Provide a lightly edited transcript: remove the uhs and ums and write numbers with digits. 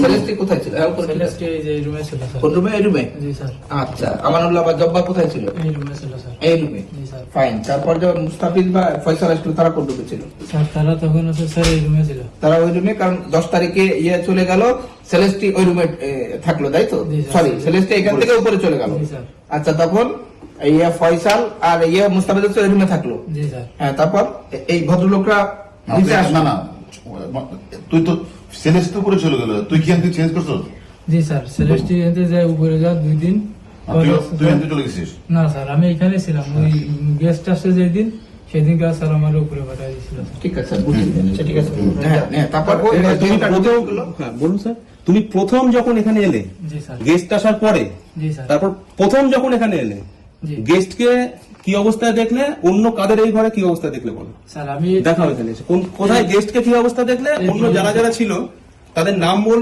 সেলেস্টি কোথায় ছিল? সেলেস্টি এই যে রুমে ছিল স্যার। কোন রুমে? এই রুমে। জি স্যার। আচ্ছা, আমানুল্লাহ বা জব্বার কোথায় ছিল? এই রুমে ছিল স্যার। এই রুমে। জি স্যার। ফাইন। তারপর যখন মুস্তাফিজ বা ফয়সাল আসলো তারা কোন রুমে ছিল? স্যার তারা তখন আছে স্যার এই রুমে ছিল। তারা ওই রুমে, কারণ 10 তারিখে ইয়ে চলে গেল, সেলেস্টি ওই রুমে থাকলো, তাই তো? জি স্যার। সরি, সেলেস্টি এখান থেকে উপরে চলে গেল। জি স্যার। আচ্ছা, তখন ইয়ে ফয়সাল আর ইয়ে মুস্তাফিজ ওই রুমে থাকলো। জি স্যার। হ্যাঁ, তারপর এই ভদ্রলোকরা নিচে আসলো। না তুই তো সেলেস্ট উপরে চলে গেল, তুই কি এখান চেঞ্জ করছো? জি স্যার, সেলেস্টি এতে যায় উপরে যা 2 দিন। তুই এখান চলে গেছিস? না স্যার, আমি এখানে ছিলাম। ওই গেস্ট আসছে যেদিন, সেদিনকে স্যার আমার উপরে পাঠিয়ে দিয়েছিল। ঠিক আছে, বুঝলি। আচ্ছা, ঠিক আছে। হ্যাঁ, তারপর তুমি বলুন স্যার, তুমি প্রথম যখন এখানে এলে, জি স্যার। গেস্ট আসার পরে, জি স্যার। তারপর প্রথম যখন এখানে এলে, জি। গেস্টকে কি অবস্থায় দেখলে, অন্য কাদের এই ঘরে কি অবস্থা দেখলে বলো? স্যার আমি দেখাও এখানে এসে। কোথায় গেস্টকে কি অবস্থা দেখলে, অন্য যারা যারা ছিল তাদের নাম বল।